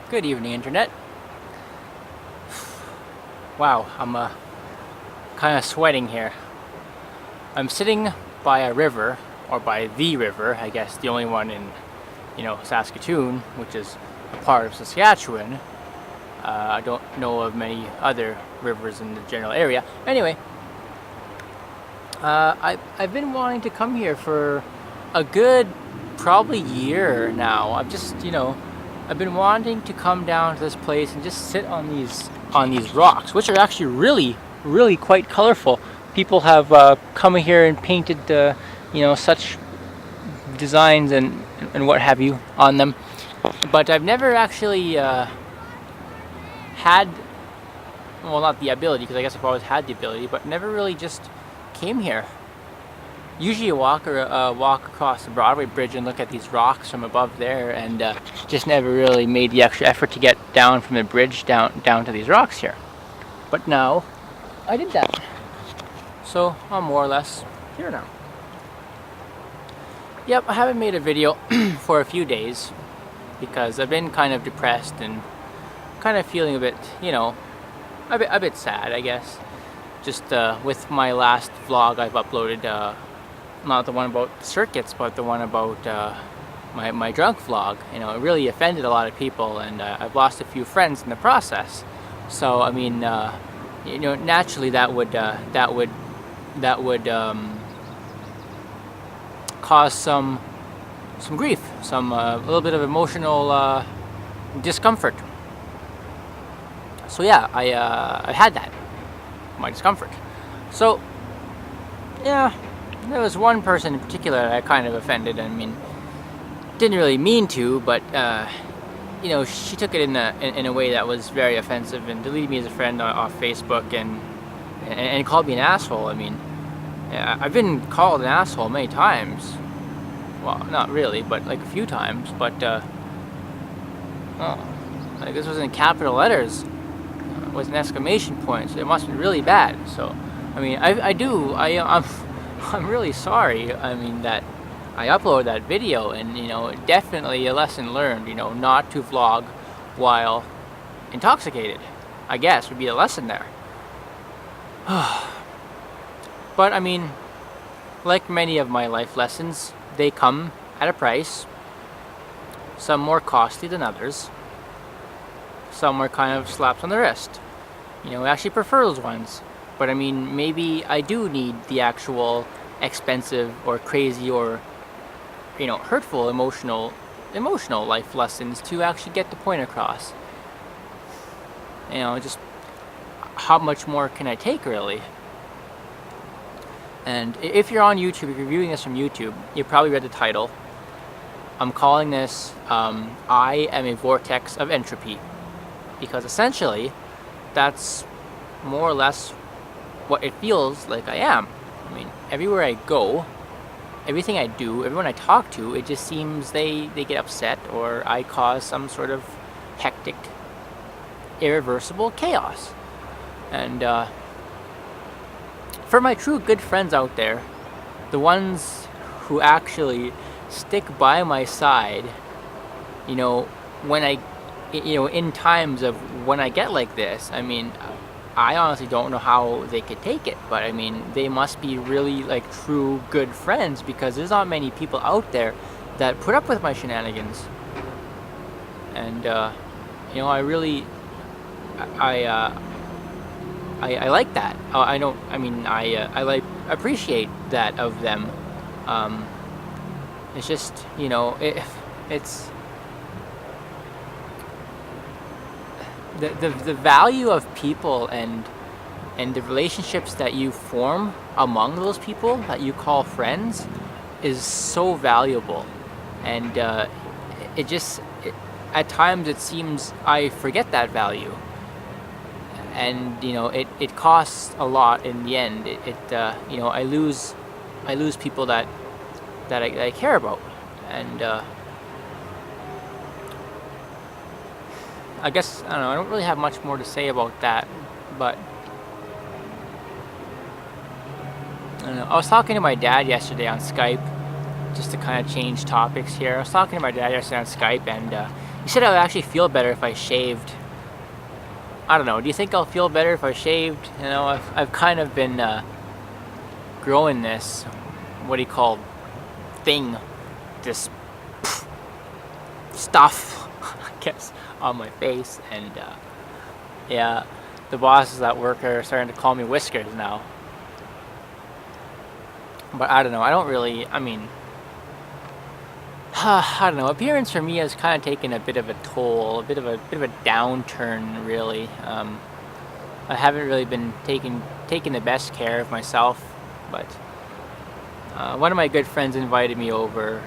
Good evening, Internet. Wow, I'm kind of sweating here. I'm sitting by a river, or by the river, I guess the only one in, Saskatoon, which is a part of Saskatchewan. I don't know of many other rivers in the general area. Anyway, I've been wanting to come here for a good probably year now. I've been wanting to come down to this place and just sit on these rocks, which are actually really quite colorful. People have come here and painted such designs and what have you on them, but I've never actually had, well, not the ability, because I guess I've always had the ability, but never really just came here. Usually you walk across the Broadway Bridge and look at these rocks from above there, and just never really made the extra effort to get down from the bridge down to these rocks here. But now I did that, so I'm more or less here now. Yep, I haven't made a video for a few days because I've been kind of depressed and kind of feeling a bit, a bit sad, I guess. Just with my last vlog I've uploaded, not the one about circuits, but the one about my drunk vlog. It really offended a lot of people, and I've lost a few friends in the process. So I mean, naturally that would cause some grief, a little bit of emotional discomfort. So yeah, I had that, my discomfort. So yeah, there was one person in particular that I kind of offended. I mean, didn't really mean to, but she took it in a way that was very offensive and deleted me as a friend off Facebook and called me an asshole. I mean, I've been called an asshole many times. Well, not really, but like a few times. But like this was in capital letters. It was an exclamation point, so it must be really bad. So, I mean, I'm really sorry. I mean, that I uploaded that video, and definitely a lesson learned. Not to vlog while intoxicated, I guess, would be a lesson there. But I mean, like many of my life lessons, they come at a price. Some more costly than others. Some are kind of slaps on the wrist. I actually prefer those ones. But I mean, maybe I do need the actual expensive or crazy or hurtful emotional life lessons to actually get the point across. Just how much more can I take, really? And if you're on YouTube, if you're viewing this from YouTube, you probably read the title. I'm calling this I am a Vortex of Entropy, because essentially that's more or less what it feels like I am. I mean, everywhere I go, everything I do, everyone I talk to, it just seems they get upset, or I cause some sort of hectic, irreversible chaos. And for my true good friends out there, the ones who actually stick by my side, when I, in times of when I get like this, I mean, I honestly don't know how they could take it, but I mean, they must be really like true good friends, because there's not many people out there that put up with my shenanigans. And I really, I like that. I appreciate that of them. It's just, it's the value of people and the relationships that you form among those people that you call friends is so valuable. And at times it seems I forget that value. And it costs a lot in the end. I lose people that I care about, and I guess I don't really have much more to say about that. But I don't know. I was talking to my dad yesterday on Skype, just to kind of change topics here. I was talking to my dad yesterday on Skype, and You said I would actually feel better if I shaved. I don't know. Do you think I'll feel better if I shaved? You know, I've kind of been growing this, what do you call, thing, this stuff, I guess, on my face, and yeah, the bosses at work are starting to call me Whiskers now. But I don't know. I don't really. I mean, I don't know. Appearance for me has kind of taken a bit of a toll, a bit of a downturn, really. I haven't really been taking the best care of myself, but one of my good friends invited me over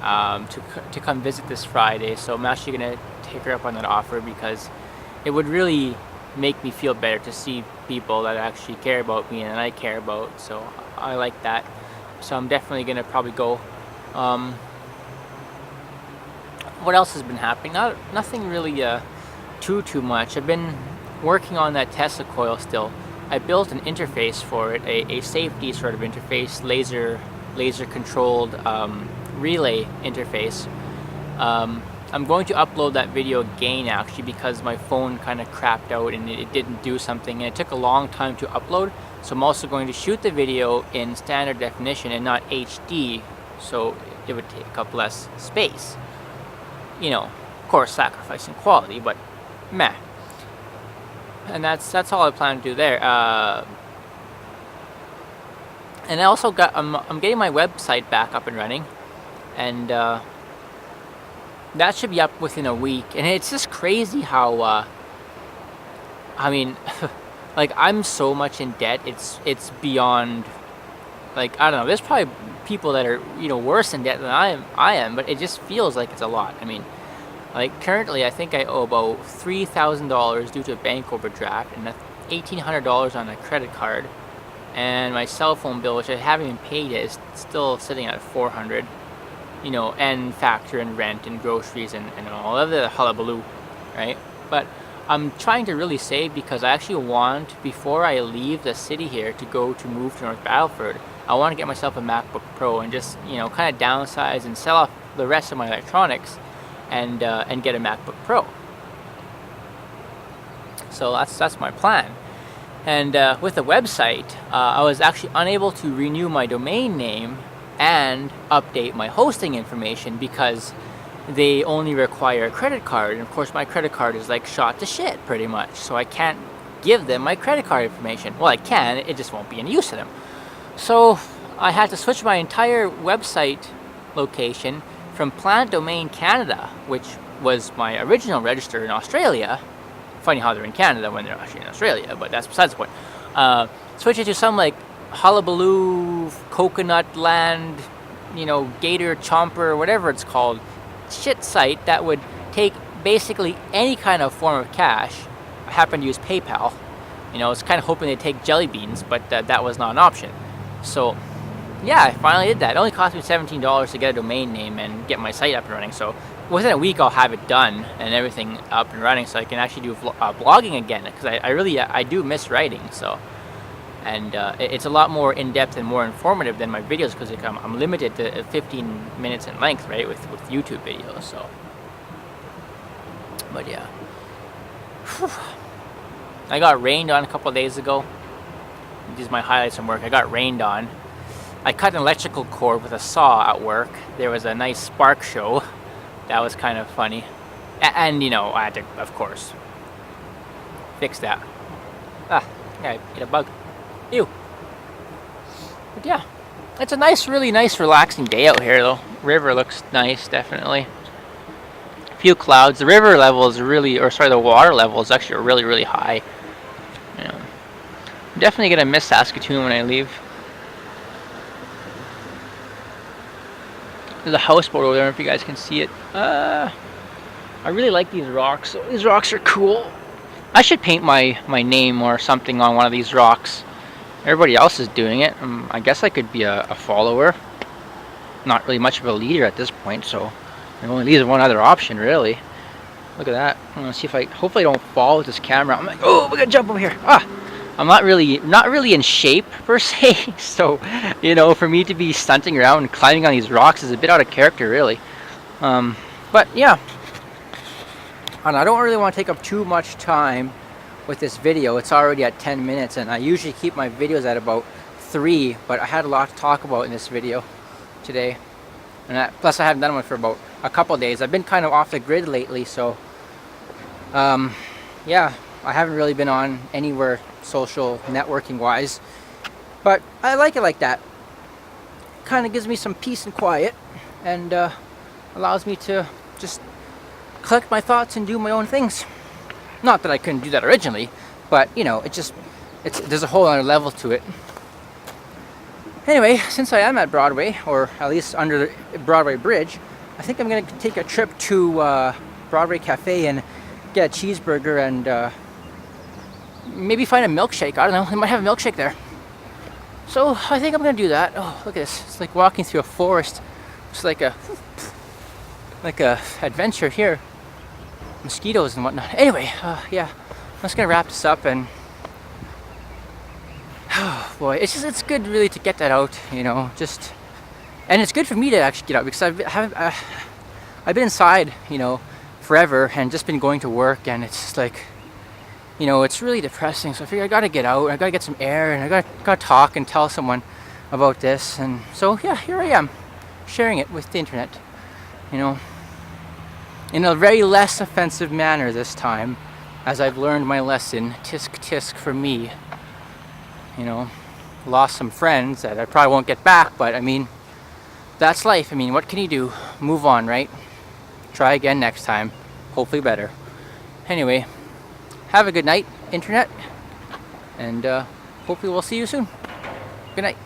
to come visit this Friday, so I'm actually gonna take her up on that offer because it would really make me feel better to see people that actually care about me and I care about. So I like that. So I'm definitely gonna probably go. What else has been happening? Nothing really too much. I've been working on that Tesla coil still. I built an interface for it, a safety sort of interface, laser controlled relay interface. I'm going to upload that video again actually because my phone kind of crapped out and it didn't do something, and it took a long time to upload. So I'm also going to shoot the video in standard definition and not HD, so it would take up less space. You know, of course sacrificing quality, but meh. And that's all I plan to do there. And I also got I'm getting my website back up and running, and that should be up within a week. And it's just crazy how I mean, like, I'm so much in debt. It's beyond, like, I don't know. There's probably people that are, you know, worse in debt than I am, but it just feels like it's a lot. I mean, like, currently I think I owe about $3,000 due to a bank overdraft and $1,800 on a credit card, and my cell phone bill, which I haven't even paid yet, is still sitting at $400. You know, and factor in rent and groceries and all of the hullabaloo, right? But I'm trying to really save because I actually want, before I leave the city here to move to North Battleford, I want to get myself a MacBook Pro and just, you know, kind of downsize and sell off the rest of my electronics and get a MacBook Pro. So that's my plan. And with the website, I was actually unable to renew my domain name and update my hosting information because they only require a credit card, and of course my credit card is like shot to shit pretty much, so I can't give them my credit card information. Well, I can, it just won't be any use to them. So I had to switch my entire website location from Planet Domain Canada, which was my original register in Australia. Funny how they're in Canada when they're actually in Australia, but that's besides the point. Switch it to some like hullabaloo coconut land, you know, gator chomper, whatever it's called, shit site that would take basically any kind of form of cash. I happen to use PayPal. You know, I was kind of hoping they'd take jelly beans, but that was not an option. So yeah, I finally did that. It only cost me $17 to get a domain name and get my site up and running. So within a week I'll have it done and everything up and running, so I can actually do blogging again, because I really do miss writing. So, and it's a lot more in-depth and more informative than my videos, because I'm limited to 15 minutes in length, right, with YouTube videos. So, but yeah. Whew. I got rained on a couple of days ago. These are my highlights from work. I got rained on. I cut an electrical cord with a saw at work. There was a nice spark show. That was kind of funny. And you know, I had to, of course, fix that. I hit a bug. Ew. But yeah, it's a nice, really nice, relaxing day out here, though. River looks nice, definitely. A few clouds. The river level is really, or sorry, the water level is actually really, really high. You know, I'm definitely gonna miss Saskatoon when I leave. There's a houseboat over there, I don't know if you guys can see it. I really like these rocks. These rocks are cool. I should paint my name or something on one of these rocks. Everybody else is doing it. I guess I could be a follower. Not really much of a leader at this point, so it only leaves one other option, really. Look at that. I'm gonna see if hopefully I don't fall with this camera. I'm like, oh, we're gonna jump over here. I'm not really in shape per se, so you know, for me to be stunting around and climbing on these rocks is a bit out of character, really. But yeah, and I don't really want to take up too much time with this video. It's already at 10 minutes, and I usually keep my videos at about 3, but I had a lot to talk about in this video today. And plus I haven't done one for about a couple days. I've been kind of off the grid lately, so yeah, I haven't really been on anywhere social networking wise, but I like it like that. Kind of gives me some peace and quiet, and allows me to just collect my thoughts and do my own things. Not that I couldn't do that originally, but you know, there's a whole other level to it. Anyway, since I am at Broadway, or at least under the Broadway Bridge, I think I'm gonna take a trip to Broadway Cafe and get a cheeseburger and maybe find a milkshake. I don't know, they might have a milkshake there. So I think I'm gonna do that. Oh, look at this! It's like walking through a forest. It's like a adventure here. Mosquitoes and whatnot. Anyway, yeah, I'm just gonna wrap this up, and oh boy, it's good really to get that out, you know. And it's good for me to actually get out, because I've been inside, you know, forever, and just been going to work, and it's just like, you know, it's really depressing. So I figure I gotta get out, I gotta get some air, and I gotta talk and tell someone about this. And so yeah, here I am, sharing it with the internet, you know, in a very less offensive manner this time, as I've learned my lesson. Tisk tisk for me, you know. Lost some friends that I probably won't get back, but I mean, that's life. I mean, what can you do? Move on, right? Try again next time, hopefully better. Anyway, have a good night, internet, and hopefully we'll see you soon. Good night.